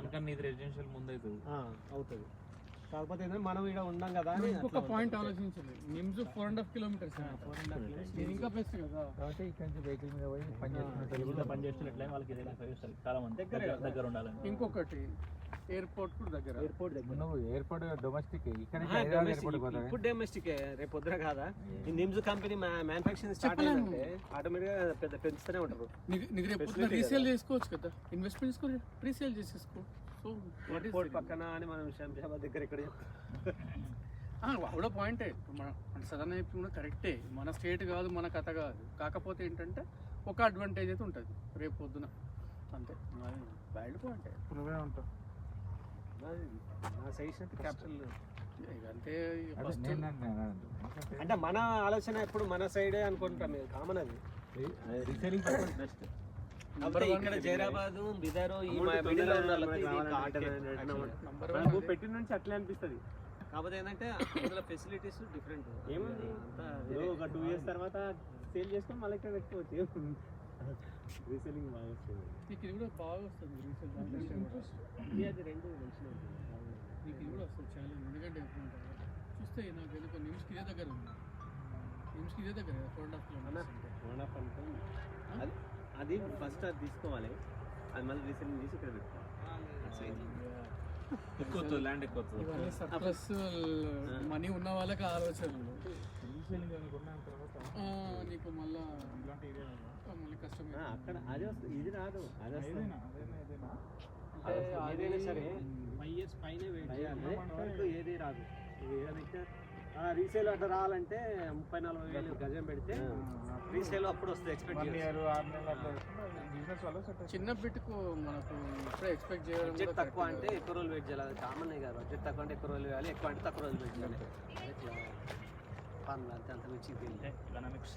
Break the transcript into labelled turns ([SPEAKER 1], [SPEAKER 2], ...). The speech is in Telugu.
[SPEAKER 1] దానికన్నా ఇది రెసిడెన్షియల్ ముందు
[SPEAKER 2] అవుతుంది. కాకపోతే ఏంటంటే మనం ఇక్కడ ఉన్నాం కదా అని
[SPEAKER 3] ఇంకొక పాయింట్ ఆలోచించండి. నిమ్స్ 4.5 కిలోమీటర్స్ ఇంకా బెస్ట్ కదా.
[SPEAKER 1] కాబట్టి ఇక్కడ నుంచి వెహికల్ మీద పోయి పనిచేస్తున్నట్లే వాళ్ళకి ఏదైనా సజెషన్ చాలా మంది దగ్గర ఉండాలని.
[SPEAKER 3] ఇంకొకటి ఎయిర్పోర్ట్ కూడా దగ్గర.
[SPEAKER 2] ఎయిర్పోర్ట్ దగ్గర
[SPEAKER 1] నువ్వు ఎయిర్పోర్ట్ డొమెస్టిక్ ఇక్కడ
[SPEAKER 2] ఇప్పుడు డొమెస్టిక్ రేపు వద్దురా కాదా. ఈ నిమ్స్ కంపెనీ మ్యానుఫ్యాక్చరింగ్ స్టార్ట్ అయిందంటే ఆటోమేటిక్గా పెద్ద పెంచుతూనే ఉంటారు.
[SPEAKER 3] నీకు రేపు రీసేల్ చేసుకోవచ్చు కదా, ఇన్వెస్ట్మెంట్ చేసుకొని రీసేల్ చేసేసుకో. సో
[SPEAKER 2] ఎయిర్పోర్ట్ పక్కన అని మనం శంషాబాద్ దగ్గర ఇక్కడ
[SPEAKER 3] కూడా పాయింటే. మన సదరన్ ఐపీ కూడా కరెక్టే, మన స్టేట్ కాదు మన కథ కాదు. కాకపోతే ఏంటంటే ఒక అడ్వాంటేజ్ అయితే ఉంటుంది రేపు పొద్దున, అంతే. వ్యాలిడ్ పాయింటే.
[SPEAKER 1] నువ్వే ఉంటావు
[SPEAKER 2] నా సజెషన్ క్యాపిటల్
[SPEAKER 3] అంతే.
[SPEAKER 2] అంటే మన ఆలోచన ఎప్పుడు మన సైడే అనుకుంటాం, మీరు కామన్ అది.
[SPEAKER 1] Reselling purpose best.
[SPEAKER 2] ఇక్కడ జైరాబాద్ బిదారు ఈ మిడిల్
[SPEAKER 1] పెట్టిన నుంచి అట్లే అనిపిస్తుంది.
[SPEAKER 2] కాకపోతే ఏంటంటే అందులో ఫెసిలిటీస్ డిఫరెంట్.
[SPEAKER 1] ఏముంది ఒక 2 years తర్వాత సేల్ చేసుకొని మళ్ళీ ఇక్కడ పెట్టుకోవచ్చు. రీసేలింగ్ బాగా వస్తుంది.
[SPEAKER 3] నీకు ఇది కూడా బాగా వస్తుంది రీసేల్.
[SPEAKER 2] అది రెండు
[SPEAKER 3] నీకు ఇది కూడా వస్తుంది చాలా. ఎందుకంటే చూస్తే నాకు ఎందుకు నిమ్స్కి ఇదే దగ్గర ఉంది. నిమ్స్కి ఇదే దగ్గర 4.5 కిలోమీటర్స్.
[SPEAKER 2] అది ఫస్ట్ అది తీసుకోవాలి, అది మళ్ళీ రీసెంట్ తీసి ఇక్కడ పెట్టుకోవాలి.
[SPEAKER 1] ఎక్కువ ల్యాండ్ ఎక్కువ
[SPEAKER 3] ఇవన్నీ సర్ప్లస్ మనీ ఉన్న వాళ్ళకి ఆలోచనలు.
[SPEAKER 1] రీసేలింగ్ అనుకున్న తర్వాత
[SPEAKER 3] నీకు మళ్ళీ కష్టమే
[SPEAKER 2] అక్కడ అదే వస్తుంది, ఇది రాదు. అదే
[SPEAKER 1] ఏదైనా
[SPEAKER 2] ఏదైనా సరే 5 years పైన వెయిట్ చేయాలి, ఏది రాదు. రీసేల్ అట్లా రావాలంటే 30-40 వేలు గజం పెడితే రీసేల్ అప్పుడు వస్తుంది. ఎక్స్పెక్ట్
[SPEAKER 3] చిన్న బిట్కు మనకు ఇప్పుడే ఎక్స్పెక్ట్ చేయాలి.
[SPEAKER 2] బడ్జెట్ తక్కువ అంటే ఎక్కువ రోజులు వెయిట్ చేయాలి, కామన్ కాదు. బడ్జెట్ తక్కువ అంటే ఎక్కువ రోజులు వేయాలి, ఎక్కువ అంటే తక్కువ రోజులు వెయిట్ చేయాలి. పనులు అంతే, అంత మించి
[SPEAKER 1] ఎకనామిక్స్.